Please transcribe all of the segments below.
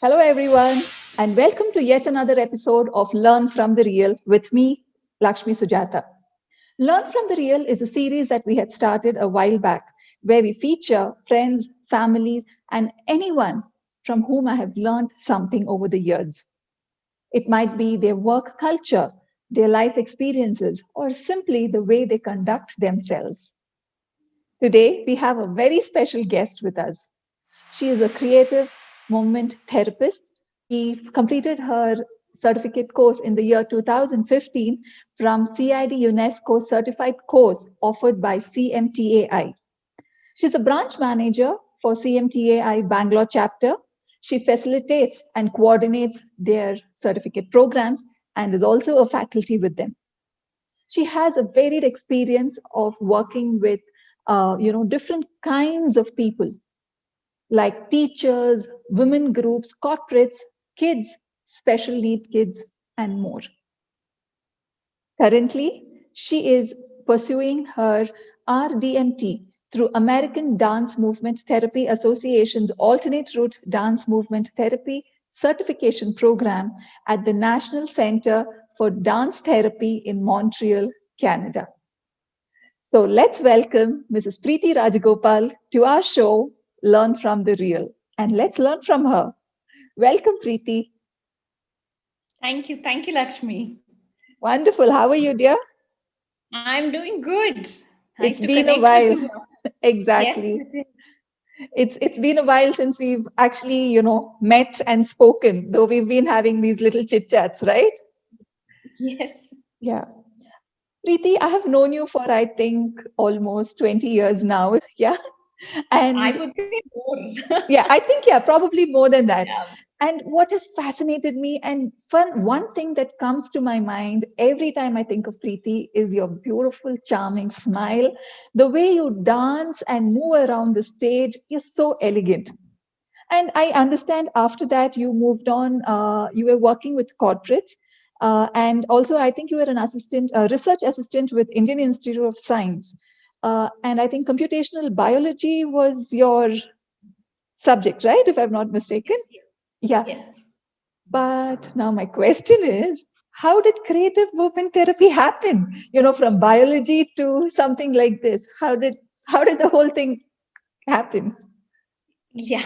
Hello, everyone, and welcome to yet another episode of Learn from the Real with me, Lakshmi Sujata. Learn from the Real is a series that we had started a while back where we feature friends, families, and anyone from whom I have learned something over the years. It might be their work culture, their life experiences, or simply the way they conduct themselves. Today, we have a very special guest with us. She is a creative movement therapist. She completed her certificate course in the year 2015 from CID UNESCO certified course offered by CMTAI. She's a branch manager for CMTAI Bangalore chapter. She facilitates and coordinates their certificate programs and is also a faculty with them. She has a varied experience of working with different kinds of people like teachers, women groups, corporates, kids, special need kids, and more. Currently, she is pursuing her RDMT through American Dance Movement Therapy Association's Alternate Route Dance Movement Therapy certification program at the National Center for Dance Therapy in Montreal, Canada. So let's welcome Mrs. Preethi Rajagopal to our show, Learn from the Real. And let's learn from her. Welcome, Preethi. Thank you. Thank you, Lakshmi. Wonderful. How are you, dear? I'm doing good. Nice It's to been a connect with while. you. Yes, Exactly. it is. It's been a while since we've actually, met and spoken, though we've been having these little chit chats, right? Yes. Yeah. Preeti, I have known you for, I think, almost 20 years now. Yeah. I And would say more. yeah, I think, yeah, probably more than that. Yeah. And what has fascinated me, and one thing that comes to my mind every time I think of Preeti is your beautiful, charming smile. The way you dance and move around the stage is so elegant. And I understand after that you moved on, you were working with corporates. And also, I think you were an assistant, research assistant with Indian Institute of Science. And I think computational biology was your subject, right? If I'm not mistaken. Yeah. Yes. But now my question is, how did creative movement therapy happen? From biology to something like this. How did the whole thing happen? Yeah.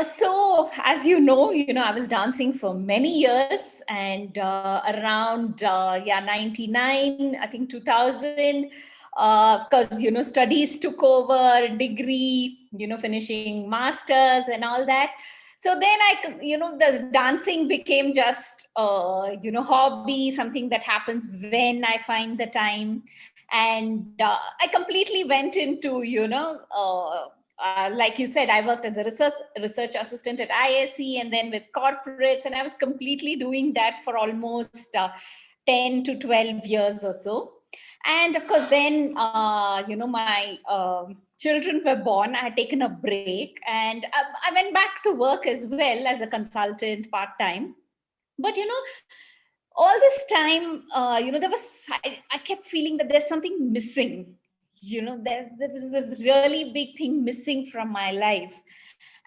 So as you know, I was dancing for many years, and around 99, I think 2000. Of course, studies took over, degree, finishing masters and all that. So then the dancing became just hobby, something that happens when I find the time, and I completely went into like you said, I worked as a research assistant at ISC and then with corporates, and I was completely doing that for almost 10 to 12 years or so. And of course, then, my children were born. I had taken a break, and I went back to work as well as a consultant part time. But all this time, there was I kept feeling that there's something missing. There was this really big thing missing from my life.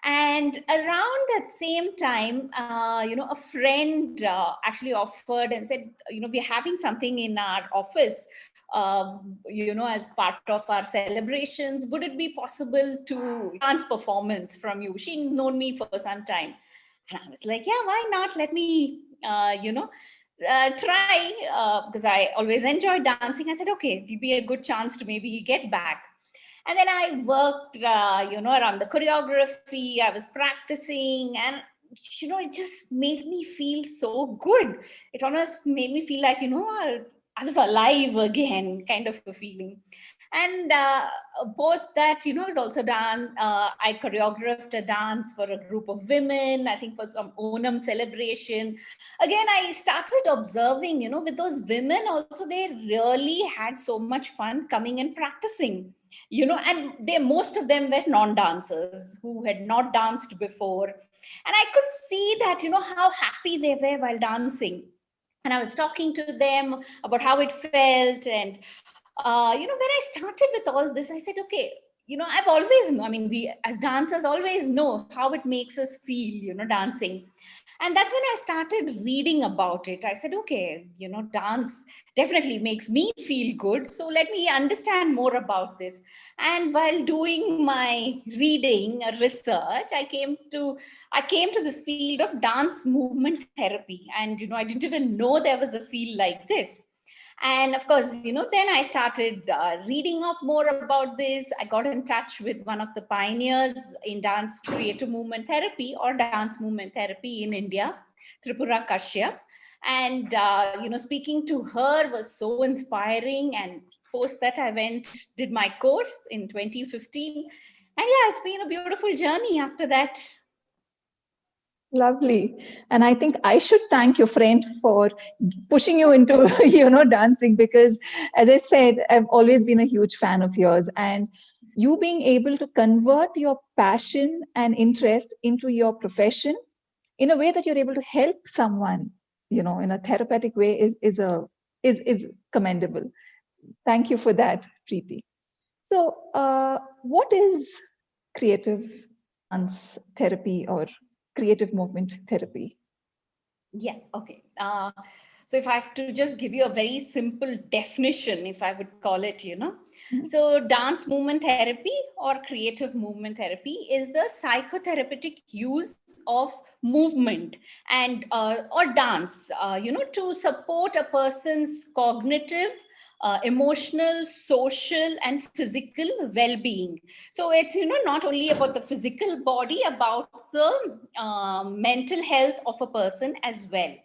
And around that same time, a friend actually offered and said, we're having something in our office, as part of our celebrations. Would it be possible to dance performance from you? She known me for some time. And I was like, yeah, why not? Let me, try, because I always enjoyed dancing. I said, okay, it'll be a good chance to maybe get back. And then I worked, around the choreography. I was practicing, and it just made me feel so good. It almost made me feel like I was alive again, kind of a feeling. And post that, I was also done. I choreographed a dance for a group of women. I think for some Onam celebration. Again, I started observing, with those women also, they really had so much fun coming and practicing, and they most of them were non-dancers who had not danced before, and I could see that how happy they were while dancing. And I was talking to them about how it felt. And when I started with all this, I said, okay, I've always known, I mean, we as dancers always know how it makes us feel, dancing. And that's when I started reading about it. I said, okay, dance definitely makes me feel good. So let me understand more about this. And while doing my reading, research, I came to this field of dance movement therapy. And, I didn't even know there was a field like this. And of course, then I started reading up more about this. I got in touch with one of the pioneers in dance creative movement therapy or dance movement therapy in India, Tripura Kashyap. And, speaking to her was so inspiring. And post that, I did my course in 2015. And yeah, it's been a beautiful journey after that. Lovely. And I think I should thank your friend for pushing you into, dancing, because as I said, I've always been a huge fan of yours. And you being able to convert your passion and interest into your profession in a way that you're able to help someone, in a therapeutic way is commendable. Thank you for that, Preethi. So, what is creative dance therapy or creative movement therapy? Yeah, okay. So if I have to just give you a very simple definition, if I would call it, so dance movement therapy or creative movement therapy is the psychotherapeutic use of movement and or dance, to support a person's cognitive, emotional, social, and physical well-being. So it's not only about the physical body, about the mental health of a person as well.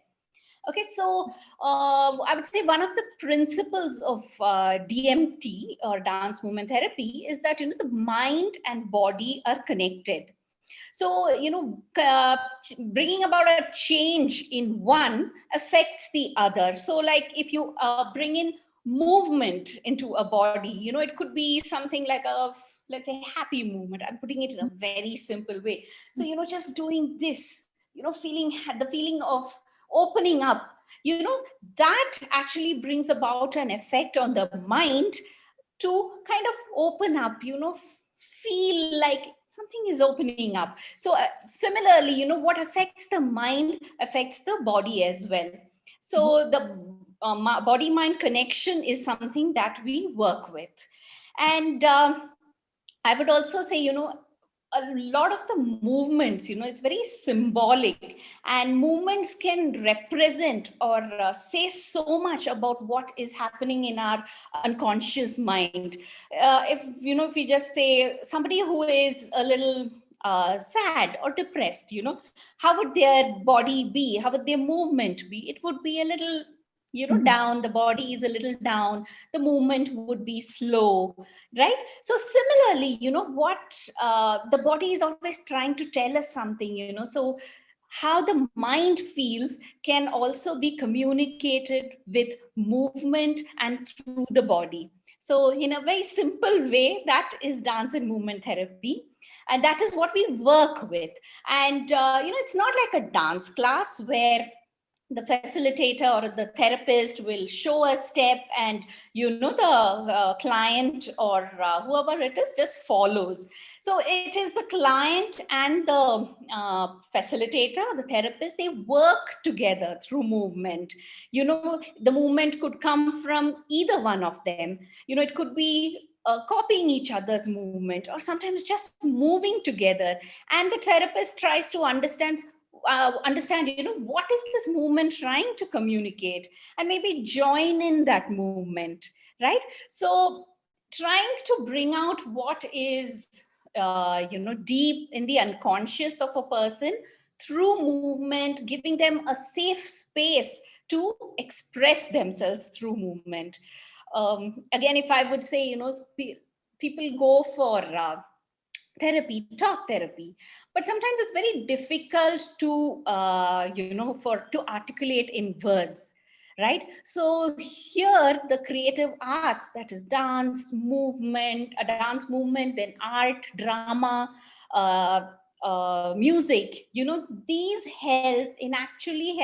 Okay, so I would say one of the principles of DMT or dance movement therapy is that the mind and body are connected. So bringing about a change in one affects the other. So like if you bring in movement into a body, it could be something like a, let's say, happy movement. I'm putting it in a very simple way. So just doing this, feeling the feeling of opening up, that actually brings about an effect on the mind to kind of open up, feel like something is opening up. So similarly, what affects the mind affects the body as well. So the body mind connection is something that we work with. And I would also say, a lot of the movements, it's very symbolic, and movements can represent or say so much about what is happening in our unconscious mind. If we just say somebody who is a little sad or depressed, how would their body be? How would their movement be? It would be a little down. The body is a little down, the movement would be slow, right? So similarly, what the body is always trying to tell us something, so how the mind feels can also be communicated with movement and through the body. So in a very simple way, that is dance and movement therapy, and that is what we work with. And it's not like a dance class where the facilitator or the therapist will show a step, and the client or whoever it is just follows. So it is the client and the facilitator, the therapist, they work together through movement. The movement could come from either one of them. It could be copying each other's movement, or sometimes just moving together, and the therapist tries to understand what is this movement trying to communicate, and maybe join in that movement, right? So trying to bring out what is deep in the unconscious of a person through movement, giving them a safe space to express themselves through movement. Again, if I would say, people go for therapy, talk therapy, but sometimes it's very difficult to for to articulate in words, right? So here the creative arts, that is dance movement, then art, drama, music, these help in actually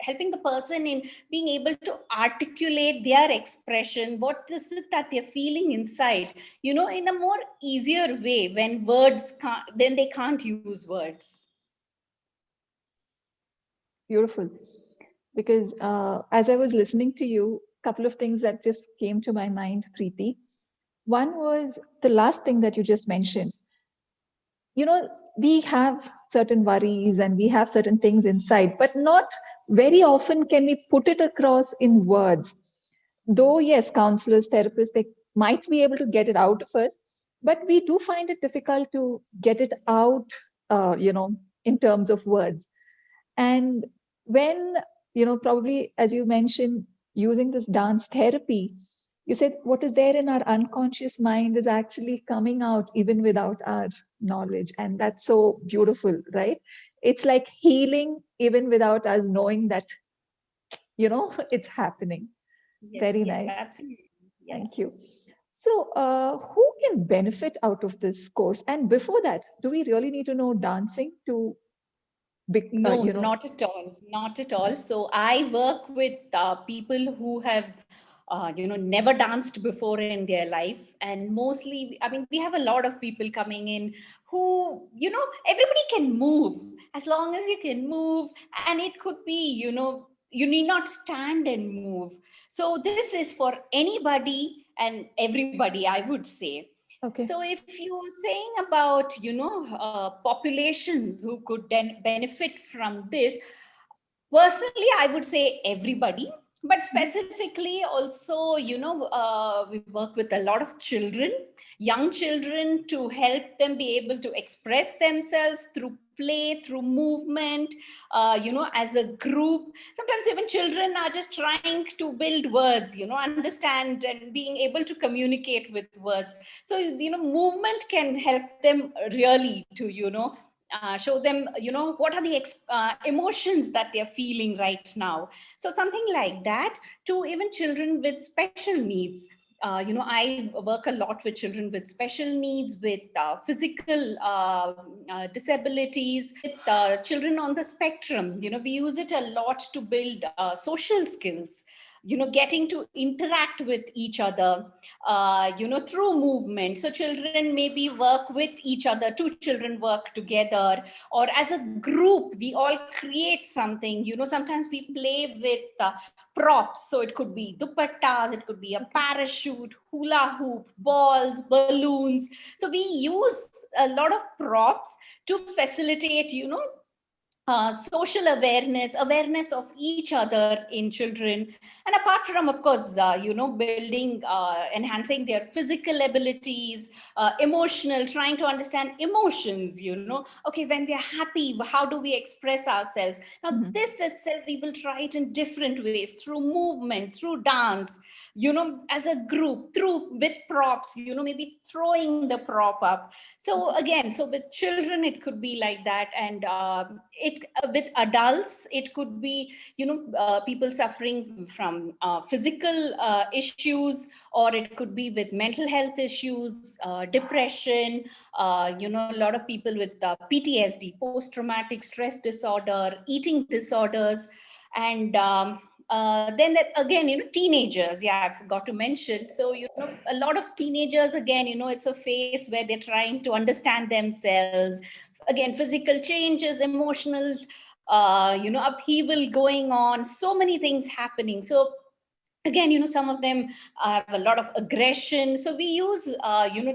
helping the person in being able to articulate their expression, what is it that they're feeling inside, in a more easier way, when words can't, then they can't use words. Beautiful. Because as I was listening to you, a couple of things that just came to my mind, Preeti. One was the last thing that you just mentioned. We have certain worries and we have certain things inside, but not very often can we put it across in words. Though, yes, counselors, therapists, they might be able to get it out of us, but we do find it difficult to get it out, in terms of words. And when, probably as you mentioned, using this dance therapy, you said what is there in our unconscious mind is actually coming out even without our knowledge. And that's so beautiful, right? It's like healing even without us knowing that, it's happening. Yes, Very yes, nice. absolutely. Yeah. Thank you. So, who can benefit out of this course? And before that, do we really need to know dancing to be, No, not at all. Not at all. So I work with people who have, never danced before in their life. And mostly, I mean, we have a lot of people coming in who, everybody can move as long as you can move. And it could be, you need not stand and move. So this is for anybody and everybody, I would say. okay. So if you're saying about, populations who could then benefit from this, personally, I would say everybody, but Mhm. specifically also, we work with a lot of children, young children, to help them be able to express themselves through play, through movement, as a group. Sometimes even children are just trying to build words, understand and being able to communicate with words. So, movement can help them really to, show them, what are the emotions that they're feeling right now. So something like that, to even children with special needs. I work a lot with children with special needs, with physical disabilities, with children on the spectrum. We use it a lot to build social skills, getting to interact with each other, through movement. So children maybe work with each other, two children work together, or as a group, we all create something. Sometimes we play with props. So it could be dupattas, it could be a Okay. parachute, hula hoop, balls, balloons. So we use a lot of props to facilitate, social awareness of each other in children. And apart from, of course, building, enhancing their physical abilities, emotional, trying to understand emotions, okay, when they're happy, how do we express ourselves? Now, Mhm. this itself, we will try it in different ways, through movement, through dance, as a group, through with props, maybe throwing the prop up. So again, so with children it could be like that. And it with adults it could be, people suffering from physical issues, or it could be with mental health issues, depression, a lot of people with PTSD, post traumatic stress disorder, eating disorders. And then that, again, teenagers, yeah, I forgot to mention. So, a lot of teenagers, again, it's a phase where they're trying to understand themselves. Again, physical changes, emotional, upheaval going on, so many things happening. So again, some of them have a lot of aggression. So we use,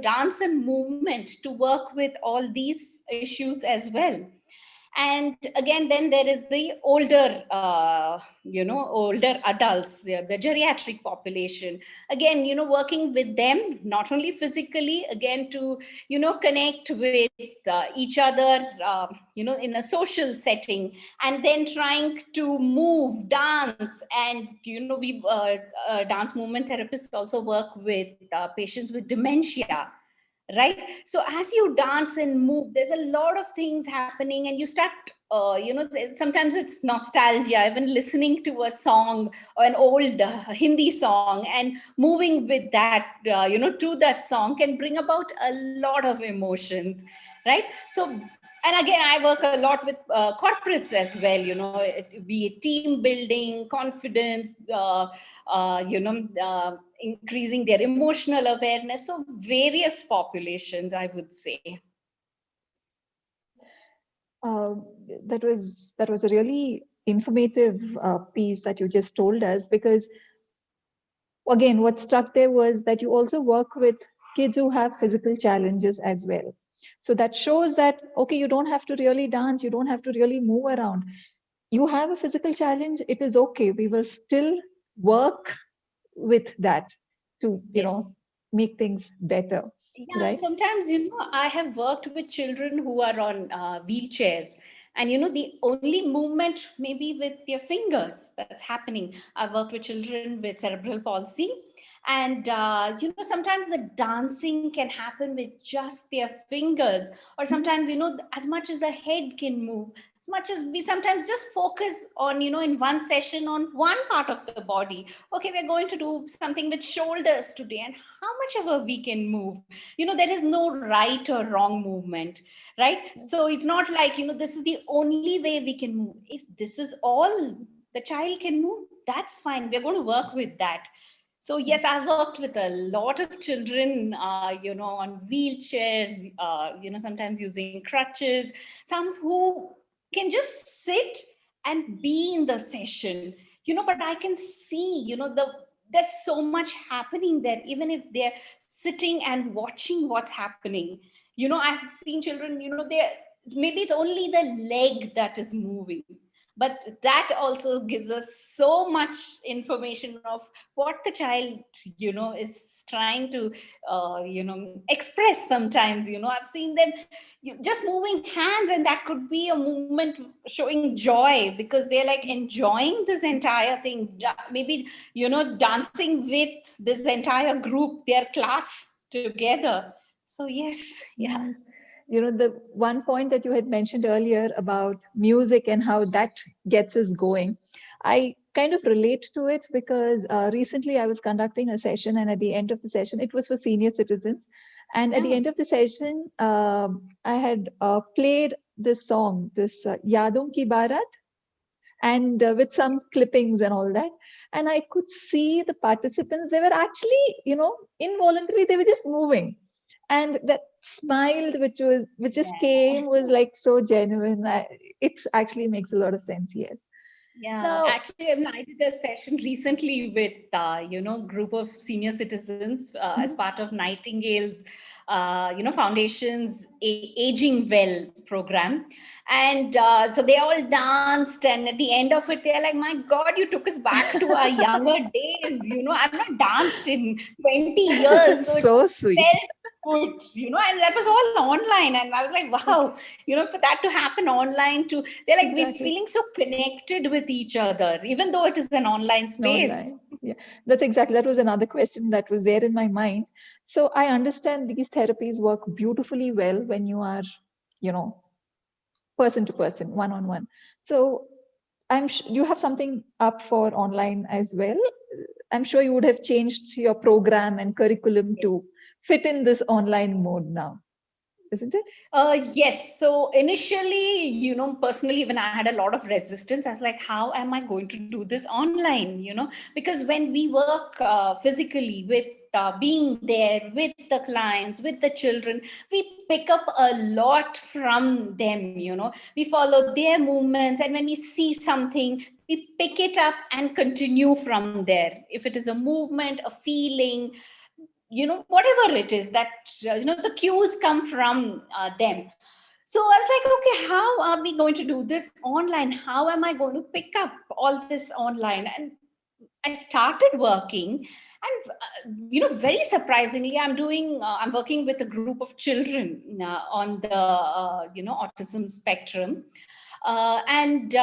dance and movement to work with all these issues as well. And again, then there is the older, older adults, the geriatric population. Again, working with them, not only physically, again, to, connect with each other, in a social setting, and then trying to move, dance. And, we dance movement therapists also work with patients with dementia, right? So as you dance and move, there's a lot of things happening, and you start, sometimes it's nostalgia, even listening to a song or an old Hindi song, and moving with that, to that song, can bring about a lot of emotions, right? So And again, I work a lot with corporates as well, be it team building, confidence, increasing their emotional awareness. So various populations, I would say. Uh, that was a really informative piece that you just told us, because again, what struck there was that you also work with kids who have physical challenges as well. So that shows that, okay, you don't have to really dance, you don't have to really move around. You have a physical challenge, it is okay. We will still work with that to, Yes. make things better, Yeah, and right? sometimes, I have worked with children who are on wheelchairs. And, the only movement maybe with their fingers that's happening. I've worked with children with cerebral palsy. And, sometimes the dancing can happen with just their fingers. Or sometimes, as much as the head can move, as much as we sometimes just focus on, in one session on one part of the body. Okay, we're going to do something with shoulders today, and how much ever we can move. There is no right or wrong movement, right? So it's not like, this is the only way we can move. If this is all the child can move, that's fine. We're going to work with that. So yes, I've worked with a lot of children, on wheelchairs, sometimes using crutches, some who can just sit and be in the session, but I can see, there's so much happening there, even if they're sitting and watching what's happening. I've seen children, they maybe it's only the leg that is moving, but that also gives us so much information of what the child, is trying to, express. Sometimes, I've seen them just moving hands, and that could be a movement showing joy, because they're like enjoying this entire thing. Maybe, dancing with this entire group, their class together. So yes. Yeah. Nice. The one point that you had mentioned earlier about music and how that gets us going, I kind of relate to it because recently I was conducting a session, and at the end of the session, it was for senior citizens. And at the Oh, end of the session, I had played this song, this Yadon Ki Barat, and with some clippings and all that. And I could see the participants, they were actually, involuntarily, they were just moving. And that smile which just yeah. came was like so genuine. It actually makes a lot of sense, yes. Yeah, Now, actually, I did a session recently with, group of senior citizens as mhm, part of Nightingale's, Foundation's Aging Well program. And so they all danced. And at the end of it, they're like, my God, you took us back to our younger days. I've not danced in 20 years. So it so sweet. felt good, and that was all online. And I was like, wow, for that to happen online too, they're like, we're Exactly. feeling so connected with each other, even though it is an online space. Online. Yeah, that was another question that was there in my mind. So I understand these therapies work beautifully well when you are, you know, person to person, one on one. So you have something up for online as well. I'm sure you would have changed your program and curriculum to fit in this online mode now, isn't it? Yes. So initially, personally, when I had a lot of resistance, I was like, how am I going to do this online? Because when we work physically with being there with the clients, with the children, we pick up a lot from them. We follow their movements, and when we see something, we pick it up and continue from there. If it is a movement, a feeling, whatever it is, that the cues come from them. So I was like, okay, how are we going to do this online? How am I going to pick up all this online? And I started working, and very surprisingly, I'm working with a group of children on the autism spectrum. And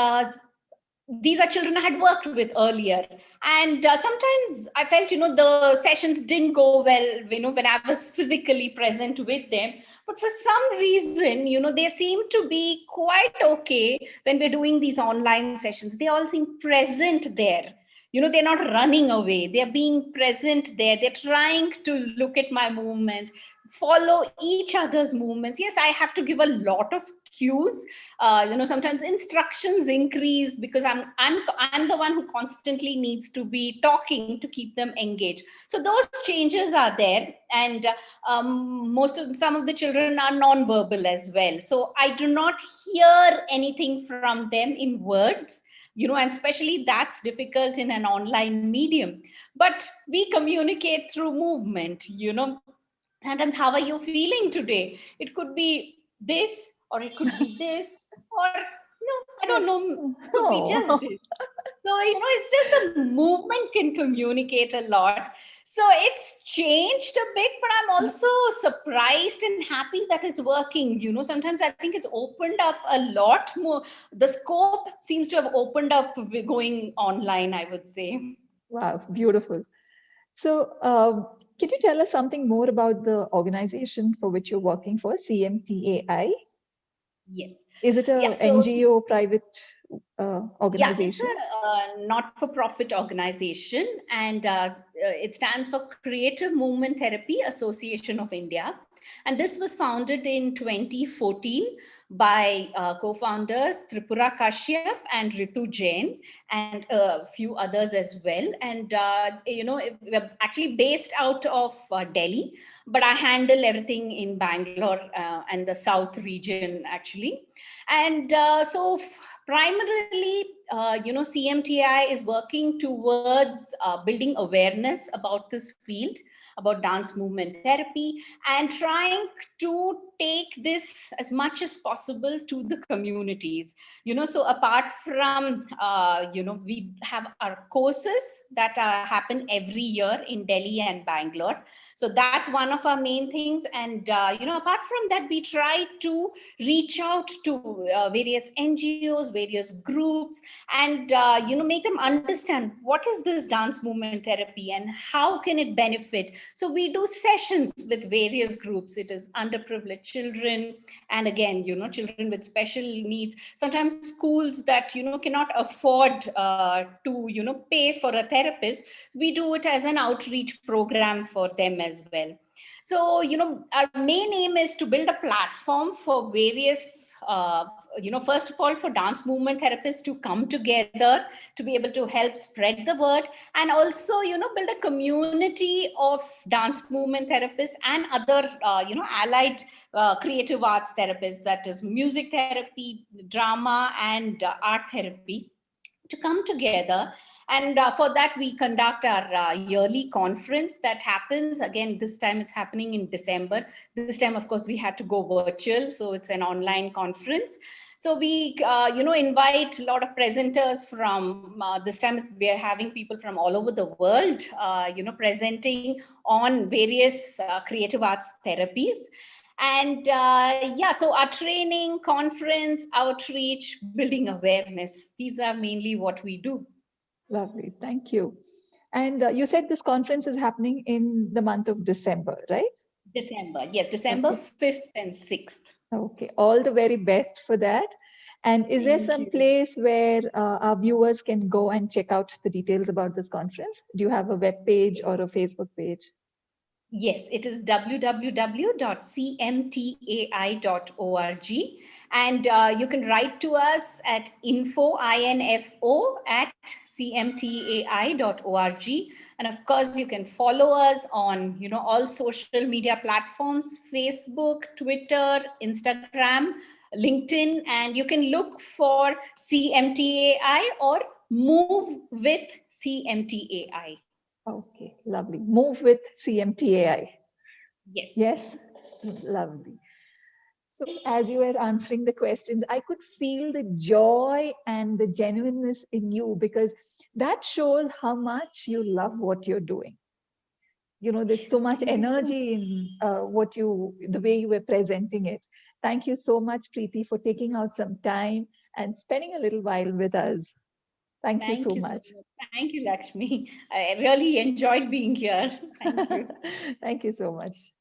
these are children I had worked with earlier. And sometimes I felt, the sessions didn't go well, when I was physically present with them. But for some reason, they seem to be quite okay when we're doing these online sessions. They all seem present there. They're not running away. They're being present there. They're trying to look at my movements. follow each other's movements. Yes, I have to give a lot of cues. Sometimes instructions increase because I'm the one who constantly needs to be talking to keep them engaged. So those changes are there, and some of the children are non-verbal as well. So I do not hear anything from them in words, and especially that's difficult in an online medium. But we communicate through movement. Sometimes, how are you feeling today? It could be this, or it could be this, or no, I don't know, could be just Oh, this. So, it's just the movement can communicate a lot. So it's changed a bit, but I'm also surprised and happy that it's working. Sometimes I think it's opened up a lot more. The scope seems to have opened up going online, I would say. wow, beautiful. So, can you tell us something more about the organization for which you're working for, CMTAI? Yes. Is it Yeah. a So NGO private yeah, it's organization? a not-for-profit organization, and it stands for Creative Movement Therapy Association of India. And this was founded in 2014 by co-founders Tripura Kashyap and Ritu Jain, and a few others as well. And we're actually based out of Delhi, but I handle everything in Bangalore and the South region actually. And primarily, CMTI is working towards building awareness about this field, about dance movement therapy, and trying to take this as much as possible to the communities. So apart from, we have our courses that happen every year in Delhi and Bangalore. So that's one of our main things. And, apart from that, we try to reach out to various NGOs, various groups, and make them understand what is this dance movement therapy and how can it benefit. So we do sessions with various groups. It is underprivileged children, and again, children with special needs. Sometimes schools that cannot afford to pay for a therapist. We do it as an outreach program for them as well. So, our main aim is to build a platform for various, first of all, for dance movement therapists to come together to be able to help spread the word, and also, build a community of dance movement therapists and other, allied creative arts therapists, that is music therapy, drama, and art therapy, to come together. And for that, we conduct our yearly conference that happens. Again, this time it's happening in December. This time, of course, we had to go virtual. So it's an online conference. So we, invite a lot of presenters from, this time we are having people from all over the world, presenting on various creative arts therapies. And yeah, so our training, conference, outreach, building awareness, these are mainly what we do. Lovely, thank you. And you said this conference is happening in the month of December, right? December, yes, December Okay. 5th and 6th. Okay, all the very best for that. And is there Thank some you. place where our viewers can go and check out the details about this conference? Do you have a web page or a Facebook page? Yes, it is www.cmtai.org. And you can write to us at info@cmtai.org. And of course, you can follow us on, all social media platforms, Facebook, Twitter, Instagram, LinkedIn, and you can look for CMTAI or Move with CMTAI. Okay, lovely. Move with CMTAI. Yes. Yes, lovely. So, as you were answering the questions, I could feel the joy and the genuineness in you, because that shows how much you love what you're doing. There's so much energy in the way you were presenting it. Thank you so much, Preethi, for taking out some time and spending a little while with us. Thank you Thank so you so much. much. Thank you, Lakshmi. I really enjoyed being here. Thank you. Thank you so much.